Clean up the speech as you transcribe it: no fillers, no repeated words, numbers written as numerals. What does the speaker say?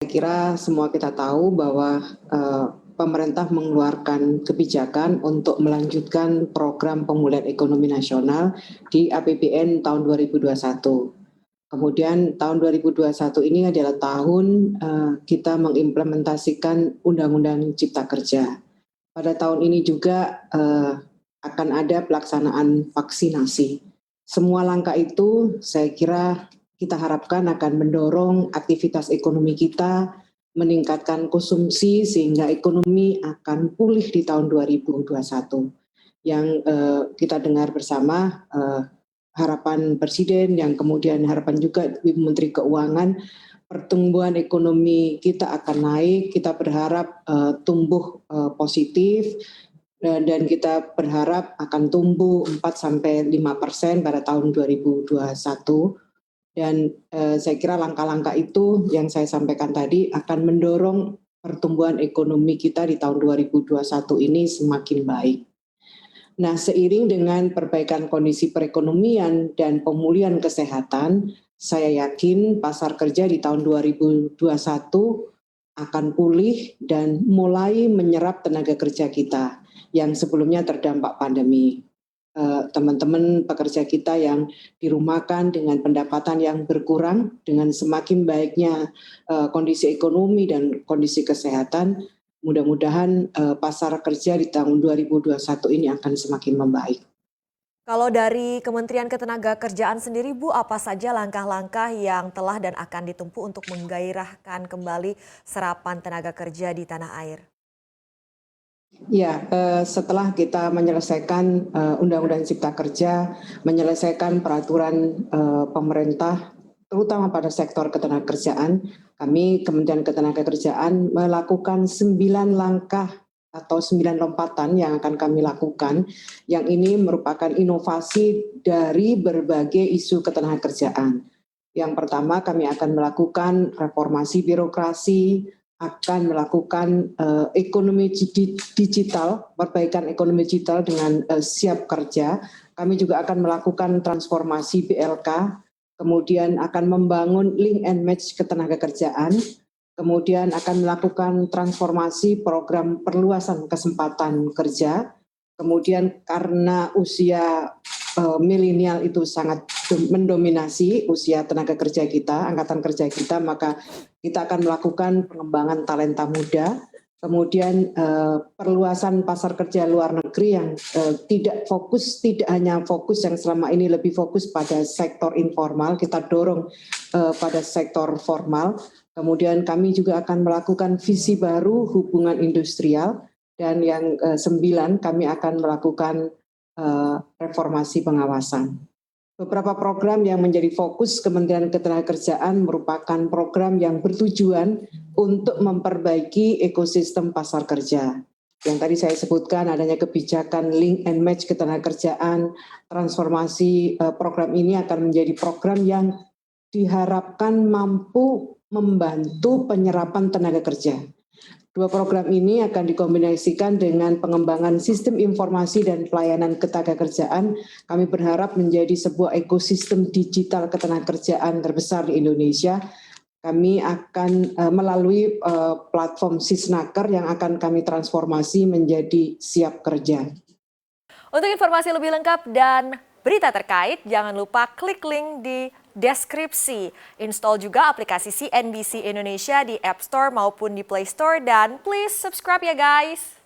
Saya kira semua kita tahu bahwa pemerintah mengeluarkan kebijakan untuk melanjutkan program pemulihan ekonomi nasional di APBN tahun 2021. Kemudian tahun 2021 ini adalah tahun kita mengimplementasikan Undang-Undang Cipta Kerja. Pada tahun ini juga akan ada pelaksanaan vaksinasi. Semua langkah itu saya kira kita harapkan akan mendorong aktivitas ekonomi kita, meningkatkan konsumsi sehingga ekonomi akan pulih di tahun 2021. Yang kita dengar bersama harapan Presiden, yang kemudian harapan juga Ibu Menteri Keuangan, pertumbuhan ekonomi kita akan naik, kita berharap tumbuh positif, dan kita berharap akan tumbuh 4-5% pada tahun 2021. Dan saya kira langkah-langkah itu yang saya sampaikan tadi akan mendorong pertumbuhan ekonomi kita di tahun 2021 ini semakin baik. Nah, seiring dengan perbaikan kondisi perekonomian dan pemulihan kesehatan, saya yakin pasar kerja di tahun 2021 akan pulih dan mulai menyerap tenaga kerja kita yang sebelumnya terdampak pandemi. Teman-teman pekerja kita yang dirumahkan dengan pendapatan yang berkurang, dengan semakin baiknya kondisi ekonomi dan kondisi kesehatan, mudah-mudahan pasar kerja di tahun 2021 ini akan semakin membaik. Kalau dari Kementerian Ketenagakerjaan sendiri, Bu, apa saja langkah-langkah yang telah dan akan ditempuh untuk menggairahkan kembali serapan tenaga kerja di tanah air? Ya, setelah kita menyelesaikan Undang-Undang Cipta Kerja, menyelesaikan peraturan pemerintah, terutama pada sektor ketenagakerjaan, kami Kementerian Ketenagakerjaan melakukan 9 langkah atau 9 lompatan yang akan kami lakukan, yang ini merupakan inovasi dari berbagai isu ketenagakerjaan. Yang pertama, kami akan melakukan reformasi birokrasi, akan melakukan ekonomi digital, perbaikan ekonomi digital dengan siap kerja. Kami juga akan melakukan transformasi BLK, kemudian akan membangun link and match ketenagakerjaan, kemudian akan melakukan transformasi program perluasan kesempatan kerja. Kemudian karena usia milenial itu sangat mendominasi usia tenaga kerja kita, angkatan kerja kita, maka kita akan melakukan pengembangan talenta muda, kemudian perluasan pasar kerja luar negeri yang tidak hanya fokus yang selama ini lebih fokus pada sektor informal, kita dorong pada sektor formal. Kemudian kami juga akan melakukan visi baru hubungan industrial, dan yang 9 kami akan melakukan reformasi pengawasan. Beberapa program yang menjadi fokus Kementerian Ketenagakerjaan merupakan program yang bertujuan untuk memperbaiki ekosistem pasar kerja. Yang tadi saya sebutkan adanya kebijakan link and match ketenagakerjaan, transformasi program ini akan menjadi program yang diharapkan mampu membantu penyerapan tenaga kerja. Dua program ini akan dikombinasikan dengan pengembangan sistem informasi dan pelayanan ketenagakerjaan. Kami berharap menjadi sebuah ekosistem digital ketenagakerjaan terbesar di Indonesia. Kami akan melalui platform Sisnaker yang akan kami transformasi menjadi siap kerja. Untuk informasi lebih lengkap dan berita terkait, jangan lupa klik link di deskripsi. Install juga aplikasi CNBC Indonesia di App Store maupun di Play Store, dan please subscribe ya guys.